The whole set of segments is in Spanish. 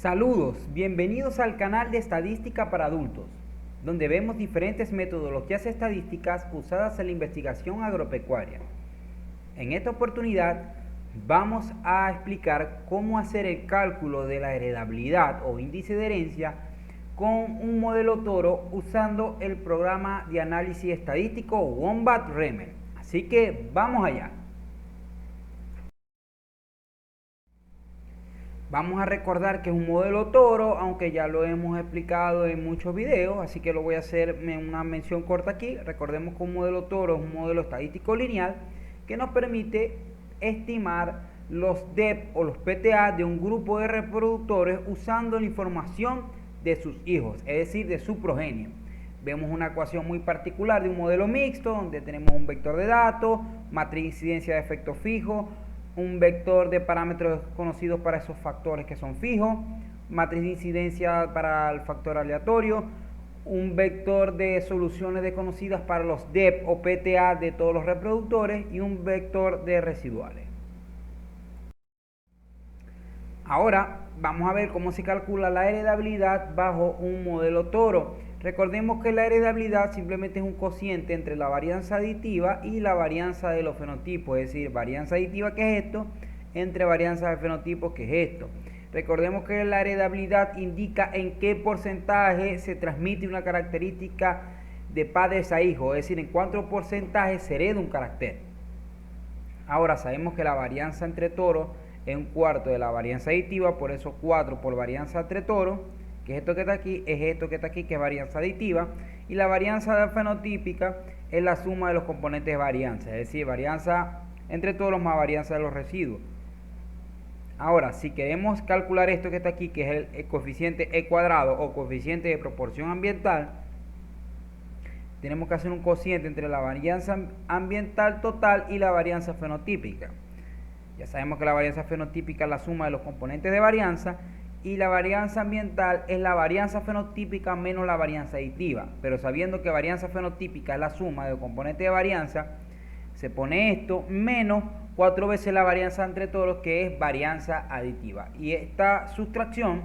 Saludos, bienvenidos al canal de Estadística para Adultos, donde vemos diferentes metodologías estadísticas usadas en la investigación agropecuaria. En esta oportunidad vamos a explicar cómo hacer el cálculo de la heredabilidad o índice de herencia con un modelo toro usando el programa de análisis estadístico Wombat-Remer. Así que vamos allá. Vamos a recordar que es un modelo toro, aunque ya lo hemos explicado en muchos videos, así que lo voy a hacer en una mención corta aquí. Recordemos que un modelo toro es un modelo estadístico lineal que nos permite estimar los DEP o los PTA de un grupo de reproductores usando la información de sus hijos, es decir, de su progenie. Vemos una ecuación muy particular de un modelo mixto, donde tenemos un vector de datos, matriz de incidencia de efectos fijos, un vector de parámetros conocidos para esos factores que son fijos, matriz de incidencia para el factor aleatorio, un vector de soluciones desconocidas para los DEP o PTA de todos los reproductores y un vector de residuales. Ahora vamos a ver cómo se calcula la heredabilidad bajo un modelo toro. Recordemos que la heredabilidad simplemente es un cociente entre la varianza aditiva y la varianza de los fenotipos, es decir, varianza aditiva, que es esto, entre varianza de fenotipos, que es esto. Recordemos que la heredabilidad indica en qué porcentaje se transmite una característica de padres a hijos, es decir, en cuánto porcentaje se hereda un carácter. Ahora sabemos que la varianza entre toros es un cuarto de la varianza aditiva, por eso 4 por varianza entre toros, que es esto que está aquí, es esto que está aquí, que es varianza aditiva, y la varianza fenotípica es la suma de los componentes de varianza, es decir, varianza entre toros más varianza de los residuos. Ahora, si queremos calcular esto que está aquí, que es el coeficiente E cuadrado o coeficiente de proporción ambiental, tenemos que hacer un cociente entre la varianza ambiental total y la varianza fenotípica. Ya sabemos que la varianza fenotípica es la suma de los componentes de varianza y la varianza ambiental es la varianza fenotípica menos la varianza aditiva. Pero sabiendo que varianza fenotípica es la suma de los componentes de varianza, se pone esto menos 4 veces la varianza entre todos, que es varianza aditiva. Y esta sustracción,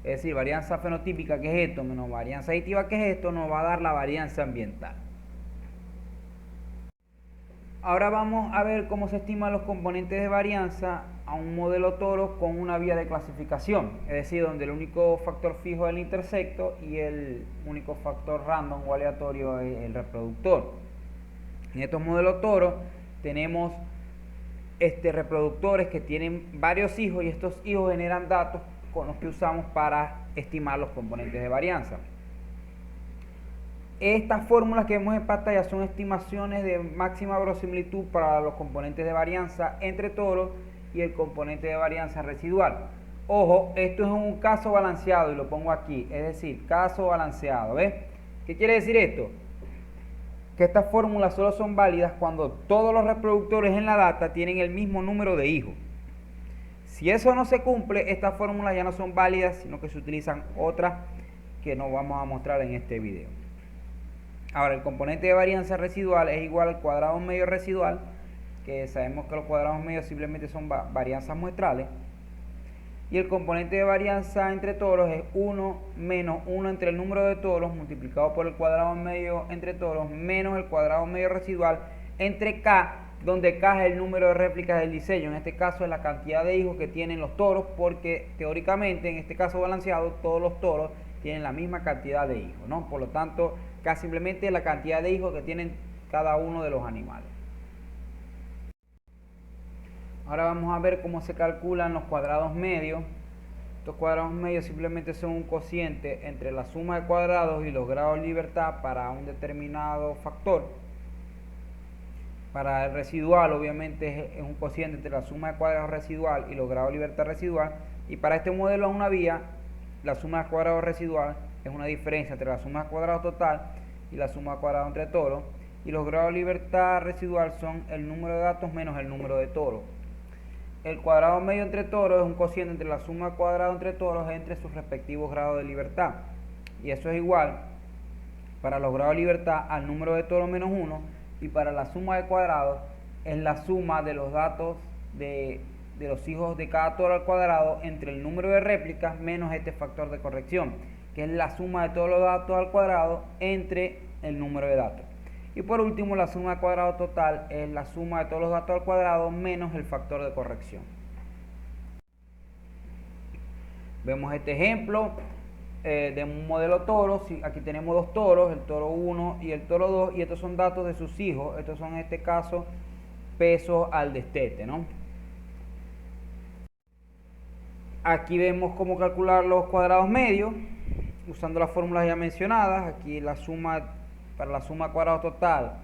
es decir, varianza fenotípica, que es esto, menos varianza aditiva, que es esto, nos va a dar la varianza ambiental. Ahora vamos a ver cómo se estiman los componentes de varianza a un modelo toro con una vía de clasificación, es decir, donde el único factor fijo es el intersecto y el único factor random o aleatorio es el reproductor. En estos modelos toros tenemos reproductores que tienen varios hijos y estos hijos generan datos con los que usamos para estimar los componentes de varianza. Estas fórmulas que vemos en pantalla son estimaciones de máxima verosimilitud para los componentes de varianza entre toros y el componente de varianza residual. Ojo, esto es un caso balanceado y lo pongo aquí, es decir, caso balanceado, ¿ves? ¿Qué quiere decir esto? Que estas fórmulas solo son válidas cuando todos los reproductores en la data tienen el mismo número de hijos. Si eso no se cumple, estas fórmulas ya no son válidas, sino que se utilizan otras que nos vamos a mostrar en este video. Ahora, el componente de varianza residual es igual al cuadrado medio residual, que sabemos que los cuadrados medios simplemente son varianzas muestrales. Y el componente de varianza entre toros es 1 menos 1 entre el número de toros multiplicado por el cuadrado medio entre toros menos el cuadrado medio residual entre K, donde K es el número de réplicas del diseño. En este caso es la cantidad de hijos que tienen los toros, porque teóricamente en este caso balanceado todos los toros tienen la misma cantidad de hijos, ¿no? Por lo tanto, K simplemente es la cantidad de hijos que tienen cada uno de los animales. Ahora vamos a ver cómo se calculan los cuadrados medios. Estos cuadrados medios simplemente son un cociente entre la suma de cuadrados y los grados de libertad para un determinado factor. Para el residual, obviamente, es un cociente entre la suma de cuadrados residual y los grados de libertad residual. Y para este modelo a una vía, la suma de cuadrados residual es una diferencia entre la suma de cuadrados total y la suma de cuadrados entre toros. Y los grados de libertad residual son el número de datos menos el número de toros. El cuadrado medio entre toros es un cociente entre la suma de cuadrados entre toros entre sus respectivos grados de libertad. Y eso es igual para los grados de libertad al número de toros menos 1, y para la suma de cuadrados es la suma de los datos de de los hijos de cada toro al cuadrado entre el número de réplicas menos este factor de corrección, que es la suma de todos los datos al cuadrado entre el número de datos. Y por último, la suma de cuadrado total es la suma de todos los datos al cuadrado menos el factor de corrección. Vemos este ejemplo de un modelo toro. Aquí tenemos dos toros, el toro 1 y el toro 2, y estos son datos de sus hijos. Estos son en este caso pesos al destete, ¿no? Aquí vemos cómo calcular los cuadrados medios usando las fórmulas ya mencionadas. Aquí la suma, para la suma cuadrado total,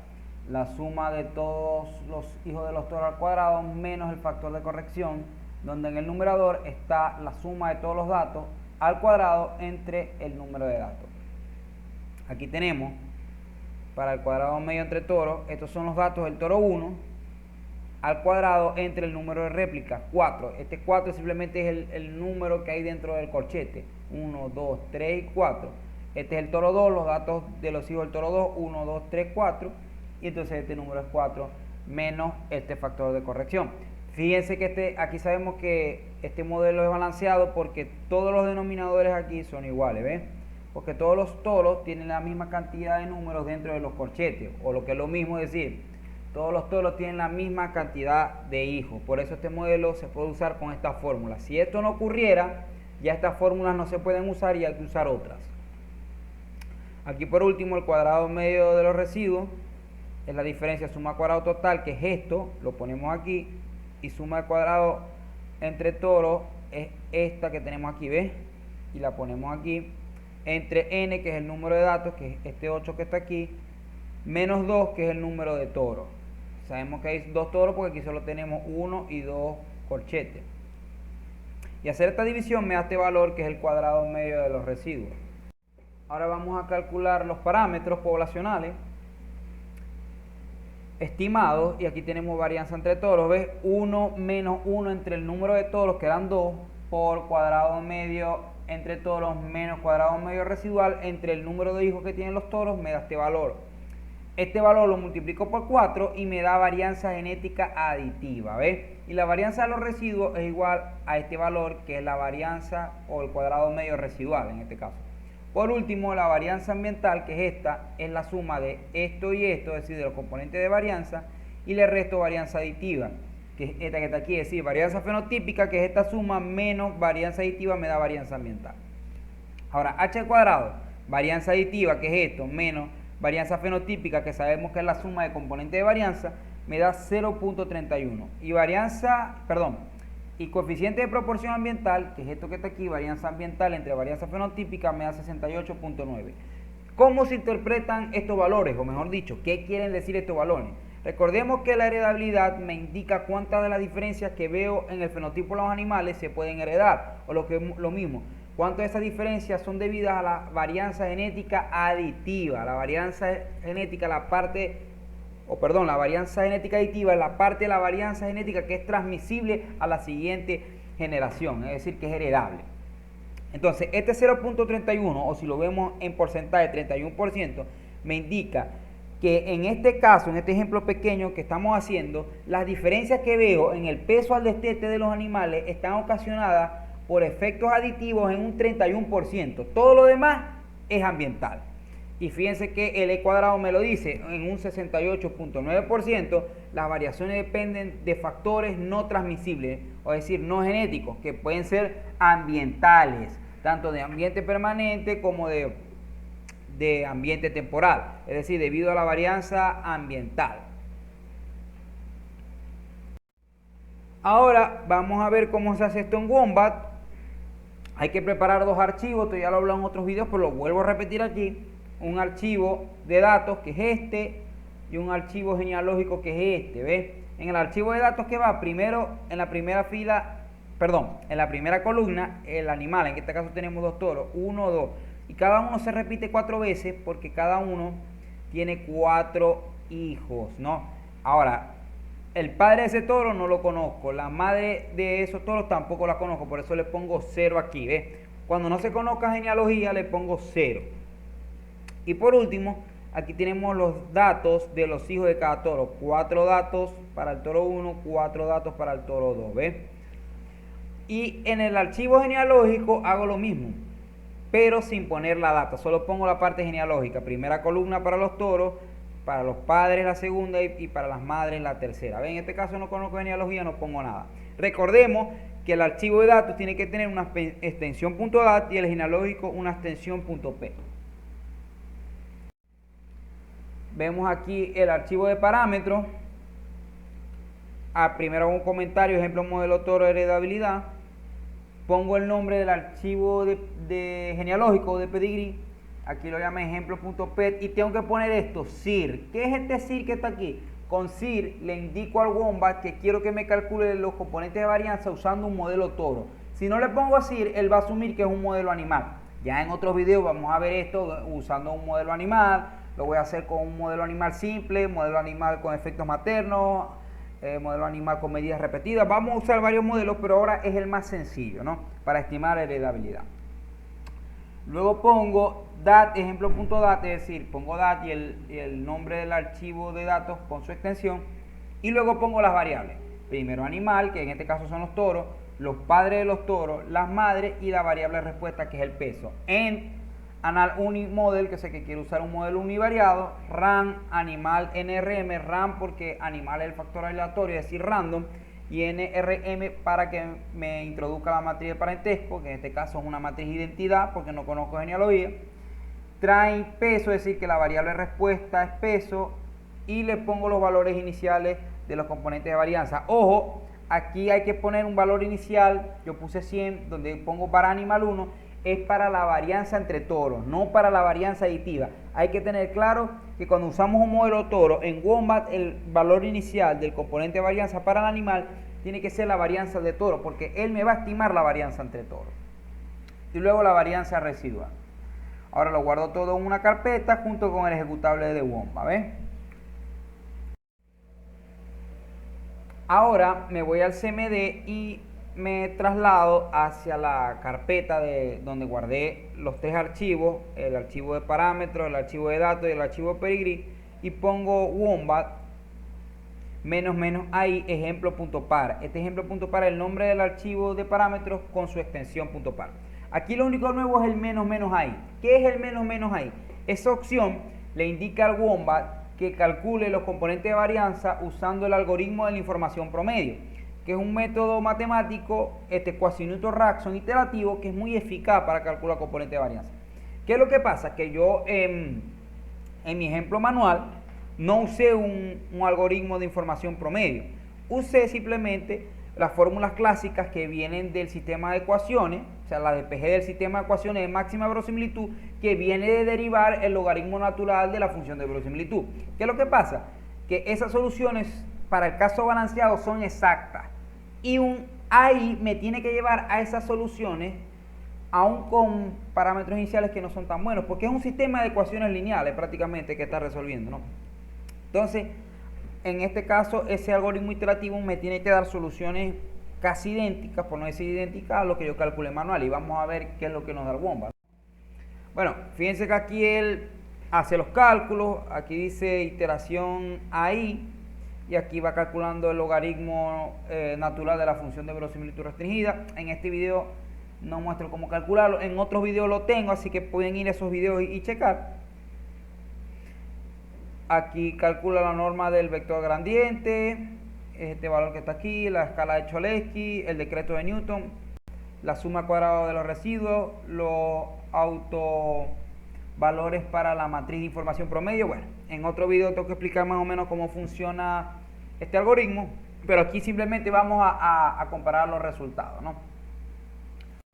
la suma de todos los hijos de los toros al cuadrado menos el factor de corrección, donde en el numerador está la suma de todos los datos al cuadrado entre el número de datos. Aquí tenemos para el cuadrado medio entre toros, estos son los datos del toro 1 al cuadrado entre el número de réplicas 4. Este 4 simplemente es el número que hay dentro del corchete, 1, 2, 3 y 4. Este es el toro 2, los datos de los hijos del toro 2, 1, 2, 3, 4, y entonces este número es 4 menos este factor de corrección. Fíjense que aquí sabemos que este modelo es balanceado porque todos los denominadores aquí son iguales, ¿ves? Porque todos los toros tienen la misma cantidad de números dentro de los corchetes, o lo que es lo mismo decir, todos los toros tienen la misma cantidad de hijos. Por eso este modelo se puede usar con esta fórmula. Si esto no ocurriera, ya estas fórmulas no se pueden usar y hay que usar otras. Aquí por último el cuadrado medio de los residuos es la diferencia suma cuadrado total, que es esto, lo ponemos aquí, y suma de cuadrado entre toros es esta que tenemos aquí, ¿ves? Y la ponemos aquí, entre n, que es el número de datos, que es este 8 que está aquí, menos 2, que es el número de toros. Sabemos que hay dos toros porque aquí solo tenemos 1 y 2 corchetes. Y hacer esta división me da este valor, que es el cuadrado medio de los residuos. Ahora vamos a calcular los parámetros poblacionales estimados, y aquí tenemos varianza entre toros, ¿ves? 1 menos 1 entre el número de toros, que eran 2, por cuadrado medio entre toros menos cuadrado medio residual entre el número de hijos que tienen los toros, me da este valor. Este valor lo multiplico por 4 y me da varianza genética aditiva, ¿ves? Y la varianza de los residuos es igual a este valor, que es la varianza o el cuadrado medio residual en este caso. Por último, la varianza ambiental, que es esta, es la suma de esto y esto, es decir, de los componentes de varianza, y le resto varianza aditiva, que es esta que está aquí, es decir, varianza fenotípica, que es esta suma, menos varianza aditiva me da varianza ambiental. Ahora, h al cuadrado, varianza aditiva, que es esto, menos varianza fenotípica, que sabemos que es la suma de componentes de varianza, me da 0.31. Y coeficiente de proporción ambiental, que es esto que está aquí, varianza ambiental entre varianza fenotípica, me da 68.9. ¿Cómo se interpretan estos valores? O mejor dicho, ¿qué quieren decir estos valores? Recordemos que la heredabilidad me indica cuántas de las diferencias que veo en el fenotipo de los animales se pueden heredar, o lo mismo, cuántas de esas diferencias son debidas a la varianza genética aditiva. La varianza genética, la varianza genética aditiva es la parte de la varianza genética que es transmisible a la siguiente generación, es decir, que es heredable. Entonces, este 0.31, o si lo vemos en porcentaje, 31%, me indica que en este caso, en este ejemplo pequeño que estamos haciendo, las diferencias que veo en el peso al destete de los animales están ocasionadas por efectos aditivos en un 31%. Todo lo demás es ambiental. Y fíjense que el E cuadrado me lo dice, en un 68.9%, las variaciones dependen de factores no transmisibles, o decir, no genéticos, que pueden ser ambientales, tanto de ambiente permanente como de ambiente temporal, es decir, debido a la varianza ambiental. Ahora vamos a ver cómo se hace esto en Wombat. Hay que preparar dos archivos, esto ya lo he hablado en otros videos, pero lo vuelvo a repetir aquí. Un archivo de datos, que es este, y un archivo genealógico, que es este, ¿ves? En el archivo de datos, que va primero en la primera en la primera columna, el animal, en este caso tenemos dos toros, 1, 2, y cada uno se repite 4 veces porque cada uno tiene 4 hijos, ¿no? Ahora, el padre de ese toro no lo conozco, la madre de esos toros tampoco la conozco, por eso le pongo 0 aquí, ¿ves? Cuando no se conozca genealogía le pongo 0. Y por último, aquí tenemos los datos de los hijos de cada toro. 4 datos para el toro 1, 4 datos para el toro 2, ¿ves? Y en el archivo genealógico hago lo mismo, pero sin poner la data. Solo pongo la parte genealógica. Primera columna para los toros, para los padres la segunda y para las madres la tercera. ¿Ven? En este caso no conozco genealogía, no pongo nada. Recordemos que el archivo de datos tiene que tener una extensión .dat y el genealógico una extensión .p. Vemos aquí el archivo de parámetros. Primero hago un comentario, ejemplo modelo toro heredabilidad. Pongo el nombre del archivo de genealógico de pedigrí. Aquí lo llamo ejemplo.pet y tengo que poner esto, CIR. ¿Qué es este CIR que está aquí? Con CIR le indico al Wombat que quiero que me calcule los componentes de varianza usando un modelo toro. Si no le pongo CIR, él va a asumir que es un modelo animal. Ya en otros videos vamos a ver esto usando un modelo animal. Lo voy a hacer con un modelo animal simple, modelo animal con efectos maternos, modelo animal con medidas repetidas. Vamos a usar varios modelos, pero ahora es el más sencillo, ¿no? Para estimar heredabilidad. Luego pongo dat, ejemplo.dat, es decir, pongo dat y el nombre del archivo de datos con su extensión. Y luego pongo las variables. Primero animal, que en este caso son los toros, los padres de los toros, las madres y la variable respuesta, que es el peso. En anal unimodel, que sé que quiero usar un modelo univariado, ran animal nrm, ran porque animal es el factor aleatorio, es decir, random, y nrm para que me introduzca la matriz de parentesco, que en este caso es una matriz identidad porque no conozco genealogía. Trae peso, es decir, que la variable respuesta es peso, y le pongo los valores iniciales de los componentes de varianza. Ojo, aquí hay que poner un valor inicial, yo puse 100, donde pongo para animal 1, es para la varianza entre toros, no para la varianza aditiva. Hay que tener claro que cuando usamos un modelo toro, en Wombat el valor inicial del componente de varianza para el animal tiene que ser la varianza de toro, porque él me va a estimar la varianza entre toros. Y luego la varianza residual. Ahora lo guardo todo en una carpeta junto con el ejecutable de Wombat, ¿ves? Ahora me voy al CMD y me traslado hacia la carpeta de donde guardé los tres archivos, el archivo de parámetros, el archivo de datos y el archivo de pedigrí, y pongo Wombat -i ejemplo.par. Este ejemplo.par es el nombre del archivo de parámetros con su extensión .par. Aquí lo único nuevo es el -i. ¿Qué es el -i? Esa opción le indica al Wombat que calcule los componentes de varianza usando el algoritmo de la información promedio, que es un método matemático, Quasi-Newton-Raphson iterativo, que es muy eficaz para calcular componentes de varianza. ¿Qué es lo que pasa? Que yo en mi ejemplo manual no usé un algoritmo de información promedio, usé simplemente las fórmulas clásicas que vienen del sistema de ecuaciones, o sea, la DPG del sistema de ecuaciones de máxima verosimilitud, que viene de derivar el logaritmo natural de la función de verosimilitud. ¿Qué es lo que pasa? Que esas soluciones para el caso balanceado son exactas, y un AI me tiene que llevar a esas soluciones aún con parámetros iniciales que no son tan buenos, porque es un sistema de ecuaciones lineales prácticamente que está resolviendo, ¿no? Entonces, en este caso, ese algoritmo iterativo me tiene que dar soluciones casi idénticas, por no decir idénticas, a lo que yo calculé manual, y vamos a ver qué es lo que nos da el Wombat. Bueno, fíjense que aquí él hace los cálculos, aquí dice iteración AI, y aquí va calculando el logaritmo natural de la función de verosimilitud restringida. En este video no muestro cómo calcularlo, en otros videos lo tengo, así que pueden ir a esos videos y checar. Aquí calcula la norma del vector gradiente, este valor que está aquí, la escala de Cholesky, el decreto de Newton, la suma cuadrada de los residuos, los autovalores para la matriz de información promedio. Bueno, en otro video tengo que explicar más o menos cómo funciona este algoritmo, pero aquí simplemente vamos a comparar los resultados, ¿no?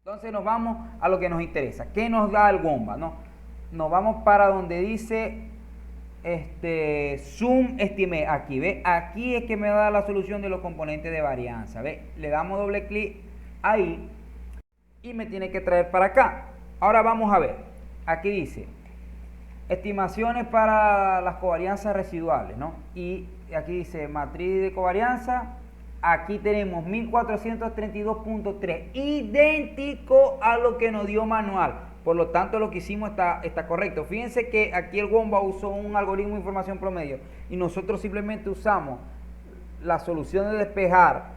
Entonces nos vamos a lo que nos interesa. ¿Qué nos da el Wombat, no? Nos vamos para donde dice Sum Estimate. Aquí, ¿ve? Aquí es que me da la solución de los componentes de varianza, ¿ve? Le damos doble clic ahí y me tiene que traer para acá. Ahora vamos a ver. Aquí dice estimaciones para las covarianzas residuales, ¿no? Y aquí dice matriz de covarianza. Aquí tenemos 1432.3, idéntico a lo que nos dio manual. Por lo tanto, lo que hicimos está correcto. Fíjense que aquí el Wombat usó un algoritmo de información promedio y nosotros simplemente usamos la solución de despejar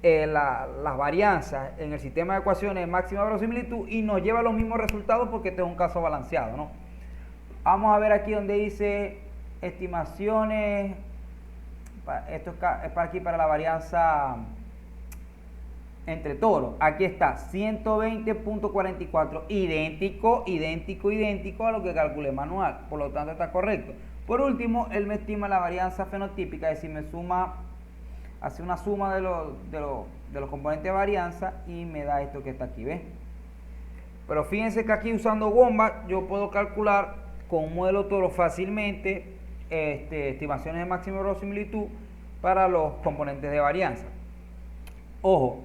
las varianzas en el sistema de ecuaciones de máxima verosimilitud y nos lleva a los mismos resultados porque este es un caso balanceado, ¿no? Vamos a ver aquí donde dice estimaciones, esto es para aquí para la varianza entre toros. Aquí está 120.44, idéntico a lo que calculé manual, por lo tanto está correcto. Por último, él me estima la varianza fenotípica, es decir, me suma, hace una suma de los componentes de varianza y me da esto que está aquí, ¿ves? Pero fíjense que aquí usando bomba yo puedo calcular con un modelo toro fácilmente estimaciones de máxima verosimilitud para los componentes de varianza. Ojo,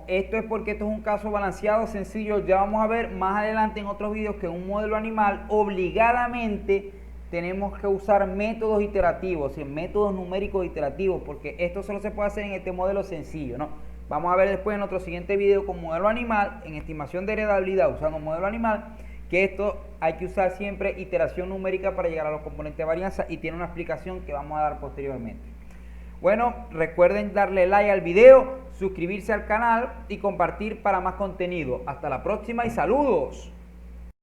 esto es porque esto es un caso balanceado sencillo. Ya vamos a ver más adelante en otros videos que en un modelo animal obligadamente tenemos que usar métodos iterativos, métodos numéricos iterativos, porque esto solo se puede hacer en este modelo sencillo, ¿no? Vamos a ver después en otro siguiente video con modelo animal, en estimación de heredabilidad usando modelo animal, que esto hay que usar siempre iteración numérica para llegar a los componentes de varianza y tiene una explicación que vamos a dar posteriormente. Bueno, recuerden darle like al video, suscribirse al canal y compartir para más contenido. Hasta la próxima y saludos.